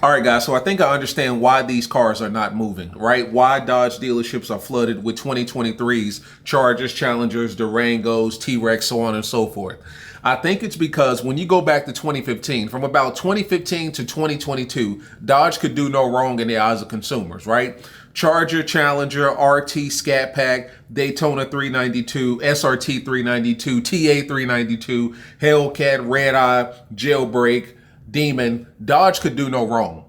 All right, guys, so I think I understand why these cars are not moving, right? Why Dodge dealerships are flooded with 2023s, Chargers, Challengers, Durangos, T-Rex, so on and so forth. I think it's because when you go back to 2015, from about 2015 to 2022, Dodge could do no wrong in the eyes of consumers, right? Charger, Challenger, RT, Scatpack, Daytona 392, SRT 392, TA 392, Hellcat, Red Eye, Jailbreak, Demon. Dodge could do no wrong.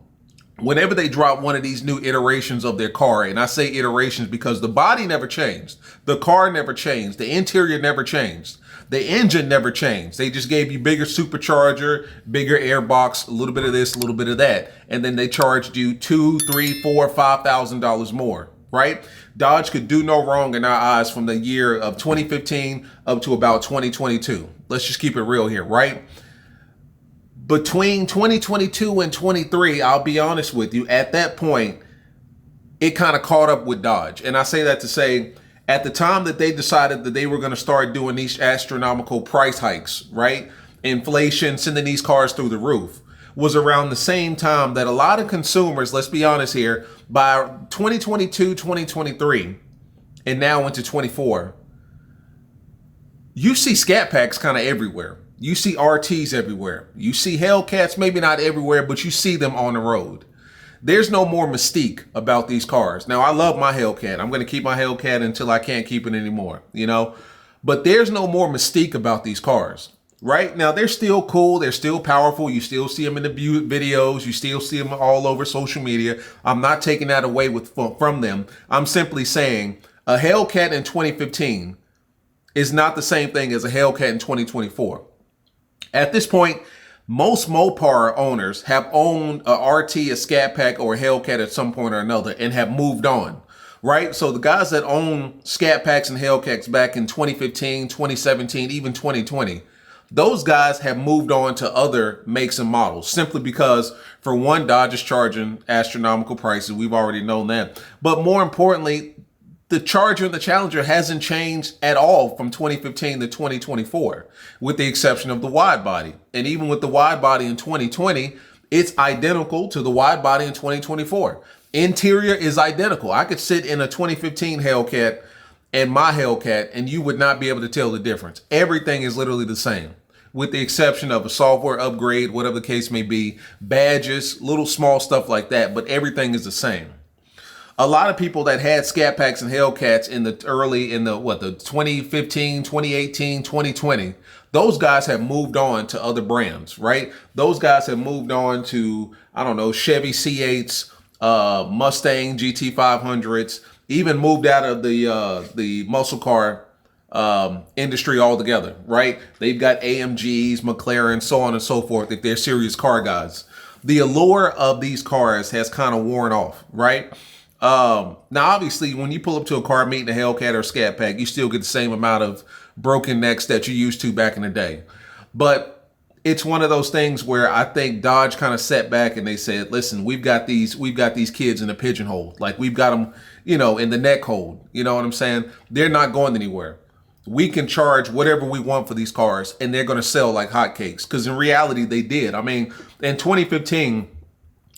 Whenever they drop one of these new iterations of their car, and I say iterations because the body never changed, the car never changed, the interior never changed, the engine never changed. They just gave you bigger supercharger, bigger airbox, a little bit of this, a little bit of that, and then they charged you $2,000, $3,000, $4,000, $5,000 more, right? Dodge could do no wrong in our eyes from the year of 2015 up to about 2022. Let's just keep it real here, right? Between 2022 and 23, I'll be honest with you, at that point, it kind of caught up with Dodge. And I say that to say, at the time that they decided that they were going to start doing these astronomical price hikes, right? Inflation, sending these cars through the roof, was around the same time that a lot of consumers, let's be honest here, by 2022, 2023, and now into 24, you see Scat Packs kind of everywhere. You see RTs everywhere. You see Hellcats, maybe not everywhere, but you see them on the road. There's no more mystique about these cars. Now, I love my Hellcat. I'm going to keep my Hellcat until I can't keep it anymore, you know? But there's no more mystique about these cars, right? Now, they're still cool. They're still powerful. You still see them in the videos. You still see them all over social media. I'm not taking that away from them. I'm simply saying a Hellcat in 2015 is not the same thing as a Hellcat in 2024. At this point, most Mopar owners have owned a RT, a Scat Pack, or a Hellcat at some point or another and have moved on, right? So the guys that own Scat Packs and Hellcats back in 2015, 2017, even 2020, those guys have moved on to other makes and models simply because, for one, Dodge is charging astronomical prices. We've already known that. But more importantly, the Charger and the Challenger hasn't changed at all from 2015 to 2024, with the exception of the wide body. And even with the wide body in 2020, it's identical to the wide body in 2024. Interior is identical. I could sit in a 2015 Hellcat and my Hellcat, and you would not be able to tell the difference. Everything is literally the same, with the exception of a software upgrade, whatever the case may be, badges, little small stuff like that, but everything is the same. A lot of people that had Scat Packs and Hellcats in the 2015, 2018, 2020, those guys have moved on to other brands, right? Those guys have moved on to, I don't know, Chevy C8s, Mustang GT500s, even moved out of the muscle car industry altogether, right? They've got AMGs, McLaren, so on and so forth, if they're serious car guys. The allure of these cars has kind of worn off, right? Now, obviously, when you pull up to a car meeting a Hellcat or a Scat Pack, you still get the same amount of broken necks that you used to back in the day. But it's one of those things where I think Dodge kind of sat back and they said, listen, we've got these kids in a pigeonhole. Like, we've got them, you know, in the neck hold. You know what I'm saying? They're not going anywhere. We can charge whatever we want for these cars and they're going to sell like hotcakes. Because in reality, they did. I mean, in 2015,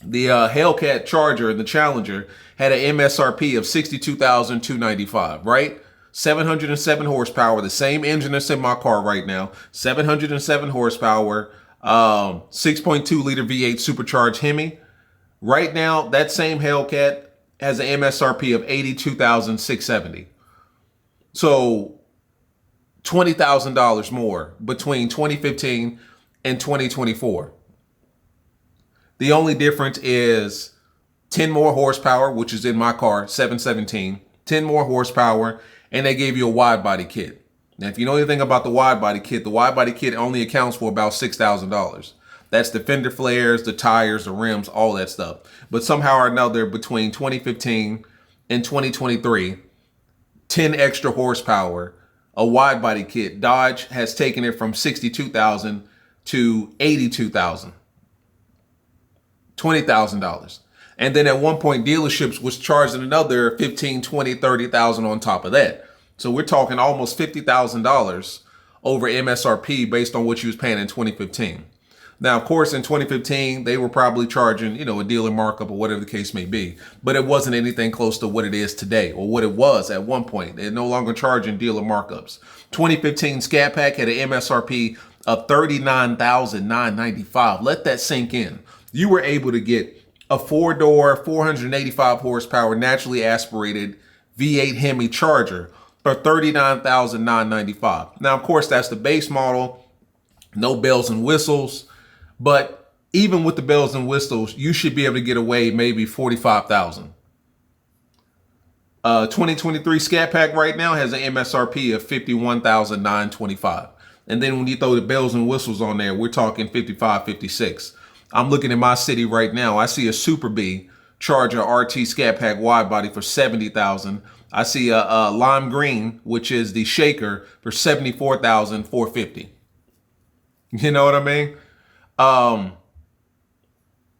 the Hellcat Charger and the Challenger had an MSRP of $62,295, right? 707 horsepower, the same engine that's in my car right now, 707 horsepower, 6.2 liter V8 supercharged Hemi. Right now, that same Hellcat has an MSRP of $82,670. So $20,000 more between 2015 and 2024. The only difference is 10 more horsepower, which is in my car, 717, 10 more horsepower, and they gave you a wide body kit. Now, if you know anything about the wide body kit only accounts for about $6,000. That's the fender flares, the tires, the rims, all that stuff. But somehow or another, between 2015 and 2023, 10 extra horsepower, a wide body kit, Dodge has taken it from $62,000 to $82,000. $20,000. And then at one point, dealerships was charging another $15,000, $20,000, $30,000 on top of that. So we're talking almost $50,000 over MSRP based on what you was paying in 2015. Now, of course, in 2015, they were probably charging, a dealer markup or whatever the case may be, but it wasn't anything close to what it is today or what it was at one point. They're no longer charging dealer markups. 2015 Scatpack had an MSRP of $39,995. Let that sink in. You were able to get a 4-door, 485 horsepower, naturally aspirated V8 Hemi Charger for $39,995. Now, of course, that's the base model, no bells and whistles, but even with the bells and whistles, you should be able to get away maybe $45,000. 2023 Scatpack right now has an MSRP of $51,925. And then when you throw the bells and whistles on there, we're talking 55, 56. I'm looking at my city right now. I see a Super B Charger RT Scatpack wide body for $70,000. I see a lime green, which is the shaker, for $74,450. You know what I mean?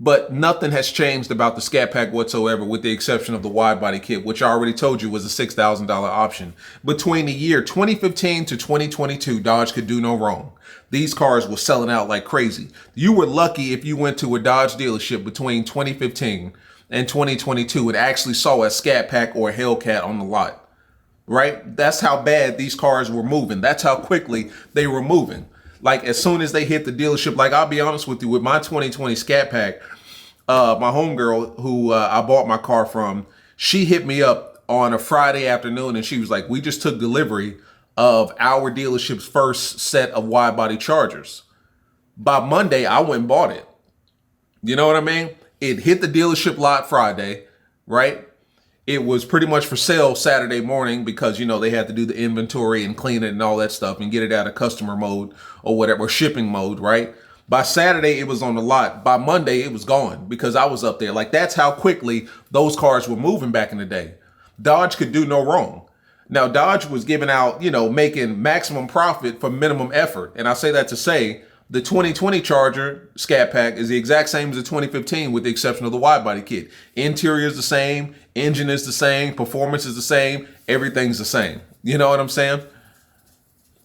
But nothing has changed about the Scatpack whatsoever, with the exception of the wide body kit, which I already told you was a $6,000 option. Between the year 2015 to 2022, Dodge could do no wrong. These cars were selling out like crazy. You were lucky if you went to a Dodge dealership between 2015 and 2022 and actually saw a Scatpack or a Hellcat on the lot, right? That's how bad these cars were moving. That's how quickly they were moving. Like, as soon as they hit the dealership, like, I'll be honest with you, with my 2020 Scatpack, my homegirl who I bought my car from, she hit me up on a Friday afternoon and she was like, we just took delivery of our dealership's first set of wide body Chargers. By Monday, I went and bought it. You know what I mean? It hit the dealership lot Friday, right? It was pretty much for sale Saturday morning because, they had to do the inventory and clean it and all that stuff and get it out of customer mode or whatever, or shipping mode, right? By Saturday, it was on the lot. By Monday, it was gone because I was up there. Like, that's how quickly those cars were moving back in the day. Dodge could do no wrong. Now, Dodge was giving out, making maximum profit for minimum effort. And I say that to say, the 2020 Charger Scatpack is the exact same as the 2015 with the exception of the wide body kit. Interior is the same, engine is the same, performance is the same, everything's the same. You know what I'm saying?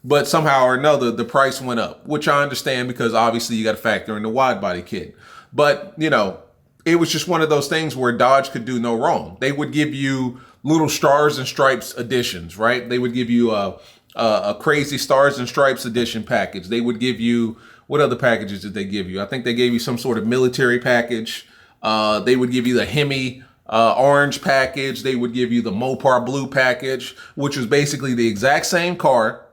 But somehow or another, the price went up, which I understand because obviously you got to factor in the wide body kit. But, it was just one of those things where Dodge could do no wrong. They would give you little Stars and Stripes editions, right? They would give you a crazy Stars and Stripes edition package. They would give you, what other packages did they give you? I think they gave you some sort of military package. They would give you the Hemi orange package. They would give you the Mopar blue package, which was basically the exact same car,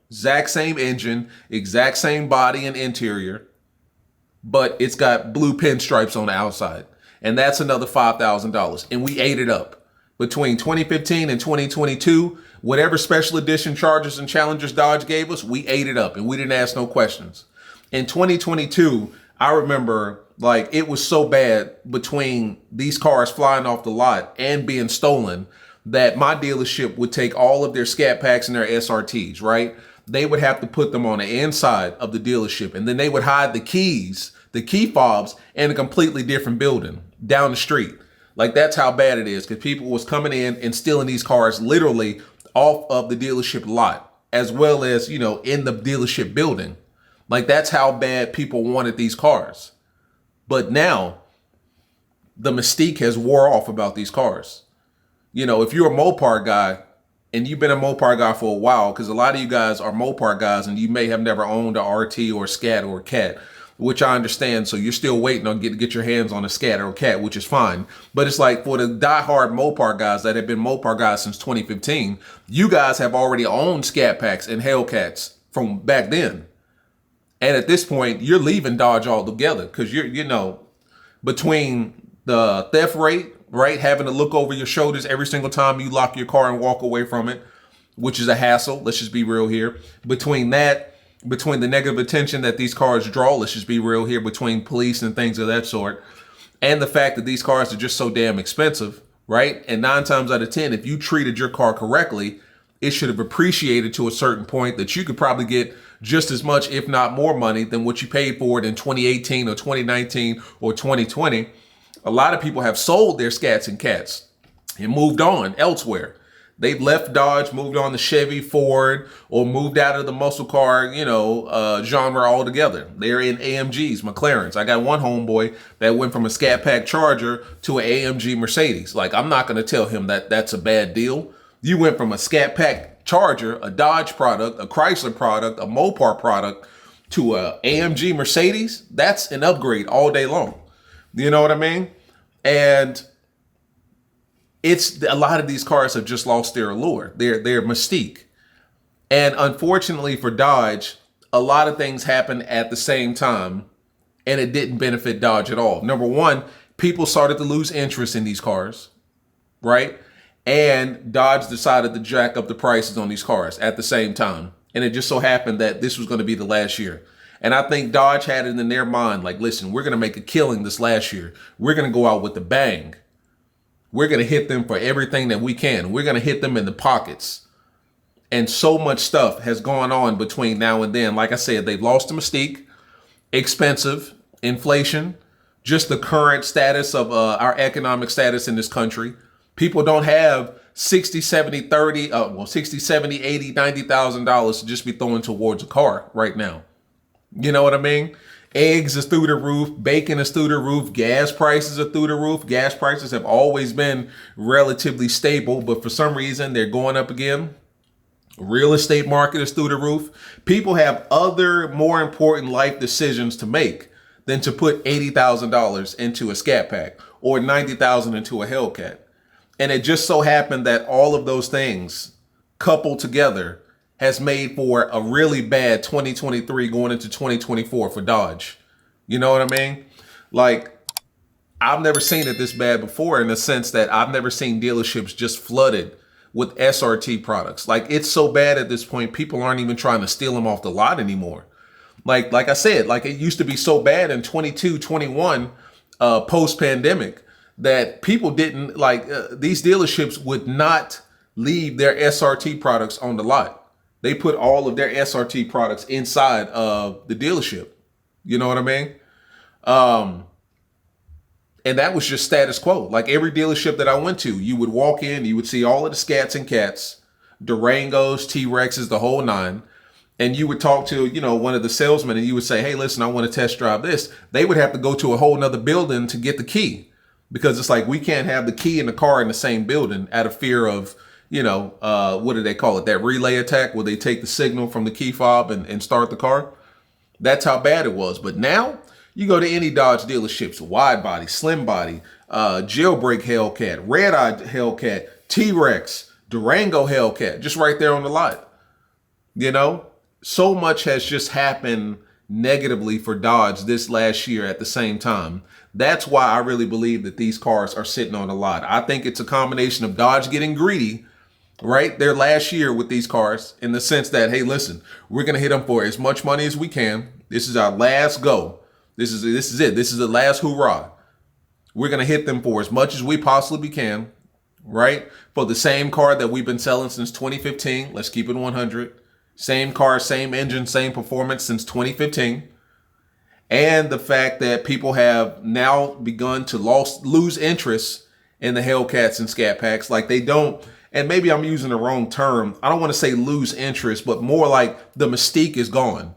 exact same engine, exact same body and interior, but it's got blue pinstripes on the outside. And that's another $5,000. And we ate it up. Between 2015 and 2022, whatever special edition Chargers and Challengers Dodge gave us, we ate it up and we didn't ask no questions. In 2022, I remember, like, it was so bad between these cars flying off the lot and being stolen that my dealership would take all of their Scatpacks and their SRTs, right? They would have to put them on the inside of the dealership, and then they would hide the keys, the key fobs, in a completely different building down the street. Like, that's how bad it is, because people was coming in and stealing these cars literally off of the dealership lot, as well as, in the dealership building. Like, that's how bad people wanted these cars. But now, the mystique has wore off about these cars. If you're a Mopar guy, and you've been a Mopar guy for a while, because a lot of you guys are Mopar guys, and you may have never owned a RT or a Scat or a Cat, which I understand. So you're still waiting on get your hands on a Scat or a Cat, which is fine. But it's like, for the diehard Mopar guys that have been Mopar guys since 2015, you guys have already owned Scatpacks and Hellcats from back then. And at this point, you're leaving Dodge altogether because you're, between the theft rate, right? Having to look over your shoulders every single time you lock your car and walk away from it, which is a hassle. Let's just be real here. Between the negative attention that these cars draw, let's just be real here, between police and things of that sort, and the fact that these cars are just so damn expensive, right? And 9 times out of 10, if you treated your car correctly, it should have appreciated to a certain point that you could probably get just as much, if not more money than what you paid for it in 2018 or 2019 or 2020. A lot of people have sold their Scats and Cats and moved on elsewhere. They left Dodge, moved on to Chevy, Ford, or moved out of the muscle car, genre altogether. They're in AMGs, McLarens. I got one homeboy that went from a Scat Pack Charger to an AMG Mercedes. Like, I'm not going to tell him that that's a bad deal. You went from a Scat Pack Charger, a Dodge product, a Chrysler product, a Mopar product, to a AMG Mercedes. That's an upgrade all day long. You know what I mean? And it's a lot of these cars have just lost their allure, their mystique. And unfortunately for Dodge, a lot of things happened at the same time, and it didn't benefit Dodge at all. Number one, people started to lose interest in these cars, right? And Dodge decided to jack up the prices on these cars at the same time. And it just so happened that this was going to be the last year. And I think Dodge had it in their mind, like, listen, we're going to make a killing this last year. We're going to go out with a bang. We're going to hit them for everything that we can. We're going to hit them in the pockets. And so much stuff has gone on between now and then. Like I said, they've lost the mystique, expensive, inflation, just the current status of our economic status in this country. People don't have 60, 70, 30, 60, 70, 80, $90,000 to just be throwing towards a car right now. You know what I mean? Eggs is through the roof. Bacon is through the roof. Gas prices are through the roof. Gas prices have always been relatively stable, but for some reason they're going up again. Real estate market is through the roof. People have other more important life decisions to make than to put $80,000 into a Scat Pack or $90,000 into a Hellcat. And it just so happened that all of those things coupled together has made for a really bad 2023 going into 2024 for Dodge. You know what I mean? Like, I've never seen it this bad before, in the sense that I've never seen dealerships just flooded with SRT products. Like, it's so bad at this point, people aren't even trying to steal them off the lot anymore. Like I said, like, it used to be so bad in 22, 21, post-pandemic, that people didn't, these dealerships would not leave their SRT products on the lot. They put all of their SRT products inside of the dealership. You know what I mean? And that was just status quo. Like, every dealership that I went to, you would walk in, you would see all of the Scats and Cats, Durangos, T-Rexes, the whole nine. And you would talk to, one of the salesmen, and you would say, hey, listen, I want to test drive this. They would have to go to a whole nother building to get the key, because it's like, we can't have the key and the car in the same building out of fear of, what do they call it? That relay attack where they take the signal from the key fob and start the car. That's how bad it was. But now you go to any Dodge dealerships, wide body, slim body, jailbreak Hellcat, red eye Hellcat, T-Rex, Durango Hellcat, just right there on the lot. So much has just happened negatively for Dodge this last year at the same time. That's why I really believe that these cars are sitting on the lot. I think it's a combination of Dodge getting greedy, right, their last year with these cars, in the sense that, hey, listen, we're going to hit them for as much money as we can. This is our last go. This is it. This is the last hoorah. We're going to hit them for as much as we possibly can, right? For the same car that we've been selling since 2015. Let's keep it 100. Same car, same engine, same performance since 2015. And the fact that people have now begun to lose interest in the Hellcats and Scat Packs. Like, they don't, and maybe I'm using the wrong term. I don't want to say lose interest, but more like the mystique is gone.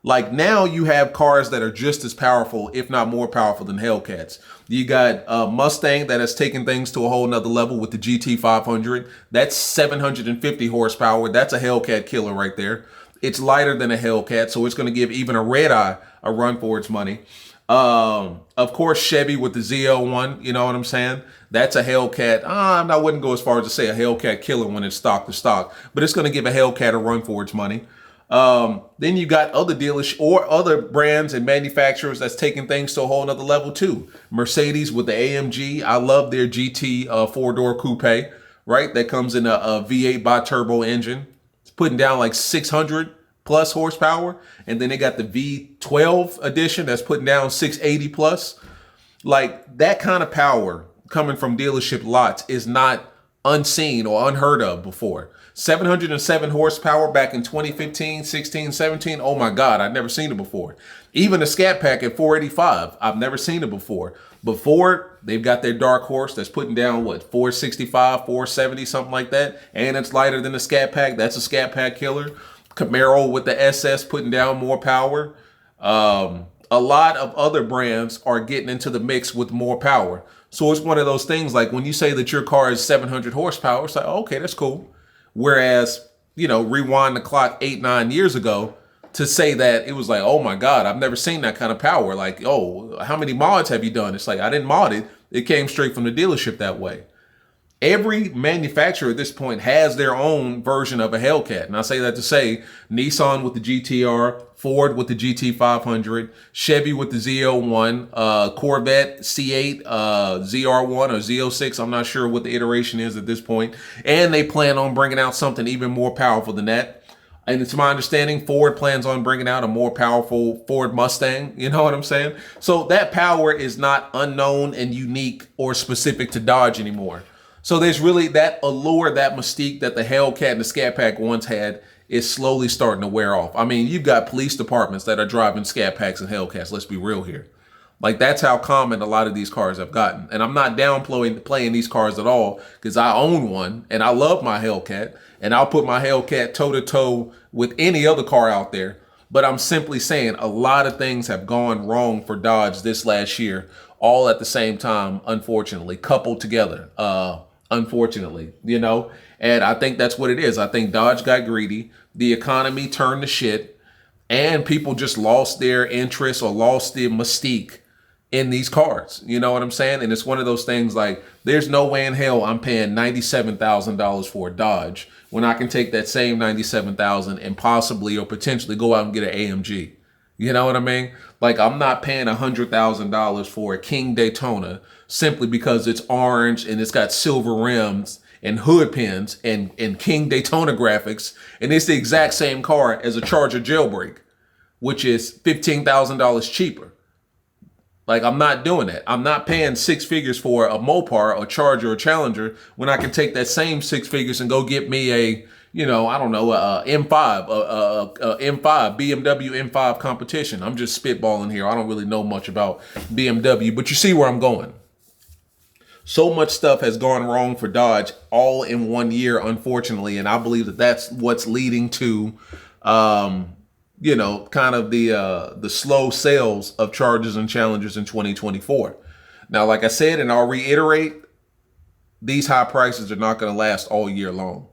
Like, now you have cars that are just as powerful, if not more powerful, than Hellcats. You got a Mustang that has taken things to a whole nother level with the GT500. That's 750 horsepower. That's a Hellcat killer right there. It's lighter than a Hellcat, so it's going to give even a red eye a run for its money. Of course, Chevy with the ZL1, you know what I'm saying? That's a Hellcat. I wouldn't go as far as to say a Hellcat killer when it's stock to stock, but it's going to give a Hellcat a run for its money. Then you got other dealers or other brands and manufacturers that's taking things to a whole nother level too. Mercedes with the AMG. I love their GT 4-door coupe, right? That comes in a V8 bi-turbo engine. It's putting down like 600 plus horsepower. And then they got the V12 edition that's putting down 680 plus. Like, that kind of power coming from dealership lots is not unseen or unheard of before. 707 horsepower back in 2015, 16, 17. Oh my God, I've never seen it before. Even a Scat Pack at 485, I've never seen it before. But Ford, they've got their dark horse that's putting down what, 465, 470, something like that. And it's lighter than the Scat Pack. That's a Scat Pack killer. Camaro with the SS putting down more power. A lot of other brands are getting into the mix with more power. So it's one of those things like when you say that your car is 700 horsepower, it's like, oh, okay, that's cool. Whereas, you know, rewind the clock 8-9 years ago to say that it was like, oh my God, I've never seen that kind of power. Like, oh, how many mods have you done? It's like, I didn't mod it. It came straight from the dealership that way. Every manufacturer at this point has their own version of a Hellcat. And I say that to say Nissan with the GTR, Ford with the GT500, Chevy with the Z01, Corvette C8, ZR1 or Z06. I'm not sure what the iteration is at this point. And they plan on bringing out something even more powerful than that. And it's my understanding Ford plans on bringing out a more powerful Ford Mustang. You know what I'm saying? So that power is not unknown and unique or specific to Dodge anymore. So there's really that allure, that mystique that the Hellcat and the Scat Pack once had is slowly starting to wear off. I mean, you've got police departments that are driving Scat Packs and Hellcats. Let's be real here. Like, that's how common a lot of these cars have gotten. And I'm not downplaying these cars at all because I own one and I love my Hellcat. And I'll put my Hellcat toe-to-toe with any other car out there. But I'm simply saying a lot of things have gone wrong for Dodge this last year, all at the same time, unfortunately, coupled together. Unfortunately, you know, and I think that's what it is. I think Dodge got greedy. The economy turned to shit and people just lost their interest or lost the mystique in these cars. You know what I'm saying? And it's one of those things like there's no way in hell I'm paying $97,000 for a Dodge when I can take that same $97,000 and possibly or potentially go out and get an AMG. You know what I mean? Like, I'm not paying $100,000 for a King Daytona simply because it's orange and it's got silver rims and hood pins and King Daytona graphics. And it's the exact same car as a Charger Jailbreak, which is $15,000 cheaper. Like, I'm not doing that. I'm not paying six figures for a Mopar or Charger or Challenger when I can take that same six figures and go get me a, you know, I don't know, a M5, a M5, BMW M5 competition. I'm just spitballing here. I don't really know much about BMW, but you see where I'm going. So much stuff has gone wrong for Dodge all in 1 year, unfortunately. And I believe that that's what's leading to, you know, kind of the slow sales of Chargers and Challengers in 2024. Now, like I said, and I'll reiterate, these high prices are not going to last all year long.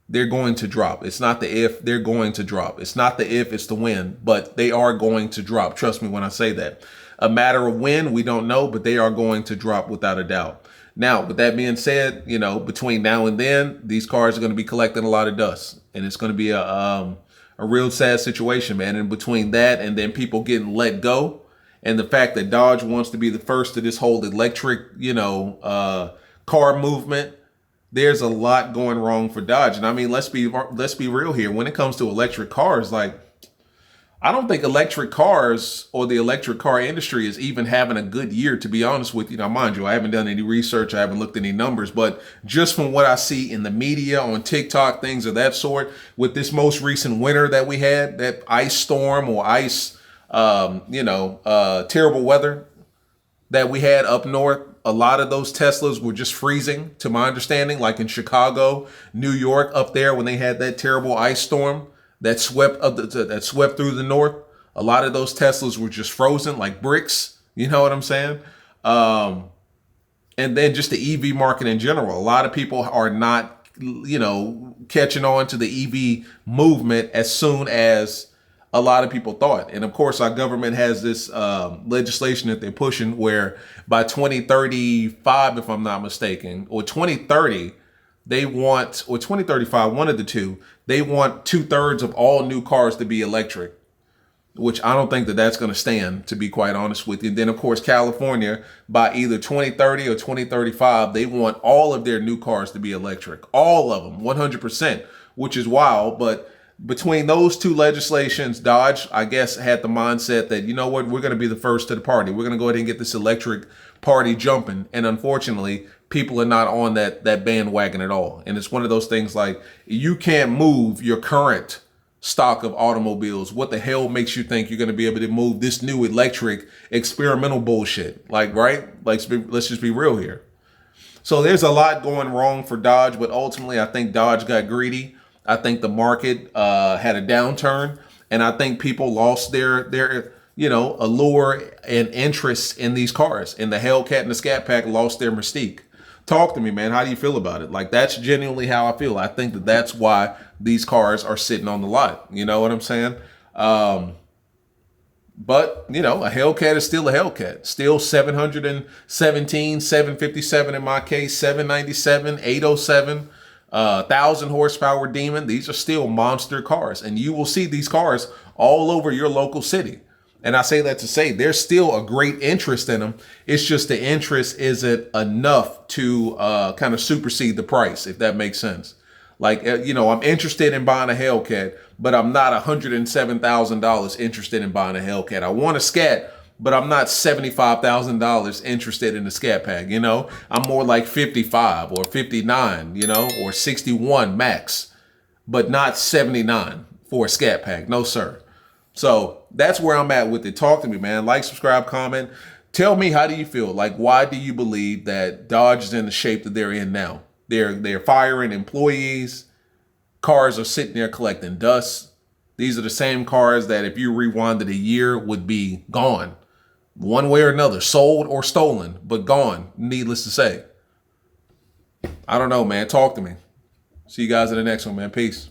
They're going to drop. It's not the if, they're going to drop. It's not the if, it's the when, but they are going to drop. Trust me when I say that. A matter of when, we don't know, but they are going to drop without a doubt. Now, with that being said, you know, between now and then, these cars are going to be collecting a lot of dust, and it's going to be a real sad situation, man. And between that and then people getting let go, and the fact that Dodge wants to be the first to this whole electric, you know, car movement, there's a lot going wrong for Dodge. And I mean, let's be real here. When it comes to electric cars, like, I don't think electric cars or the electric car industry is even having a good year, to be honest with you. Now, mind you, I haven't done any research. I haven't looked at any numbers, but just from what I see in the media, on TikTok, things of that sort, with this most recent winter that we had, that ice storm or ice, terrible weather that we had up north, a lot of those Teslas were just freezing, to my understanding, like in Chicago, New York, up there when they had that terrible ice storm that swept through the north. A lot of those Teslas were just frozen like bricks. You know what I'm saying? And then just the EV market in general. A lot of people are not, you know, catching on to the EV movement as soon as a lot of people thought. And of course, our government has this legislation that they're pushing where by 2035, if I'm not mistaken, or 2030, they want, or 2035, one of the two, they want 2/3 of all new cars to be electric, which I don't think that that's going to stand, to be quite honest with you. And then, of course, California, by either 2030 or 2035, they want all of their new cars to be electric. All of them, 100%, which is wild. But between those two legislations, Dodge, I guess, had the mindset that, you know what, we're going to be the first to the party. We're going to go ahead and get this electric party jumping. And unfortunately, people are not on that bandwagon at all. And it's one of those things like, you can't move your current stock of automobiles. What the hell makes you think you're going to be able to move this new electric experimental bullshit? Like, right? Like, let's just be real here. So there's a lot going wrong for Dodge, but ultimately I think Dodge got greedy. I think the market had a downturn, and I think people lost their allure and interest in these cars. And the Hellcat and the Scatpack lost their mystique. Talk to me, man. How do you feel about it? Like, that's genuinely how I feel. I think that that's why these cars are sitting on the lot. You know what I'm saying? But, you know, a Hellcat is still a Hellcat. Still 717, 757 in my case, 797, 807, 1,000 horsepower Demon. These are still monster cars. And you will see these cars all over your local city. And I say that to say there's still a great interest in them. It's just the interest isn't enough to kind of supersede the price, if that makes sense. Like, you know, I'm interested in buying a Hellcat, but I'm not $107,000 interested in buying a Hellcat. I want a Scat, but I'm not $75,000 interested in the Scatpack. You know, I'm more like 55 or 59, you know, or 61 max, but not 79 for a Scatpack. No, sir. So that's where I'm at with it. Talk to me, man. Like, subscribe, comment. Tell me, how do you feel? Like, why do you believe that Dodge is in the shape that they're in now? They're firing employees. Cars are sitting there collecting dust. These are the same cars that if you rewinded a year would be gone. One way or another, sold or stolen, but gone, needless to say. I don't know, man. Talk to me. See you guys in the next one, man. Peace.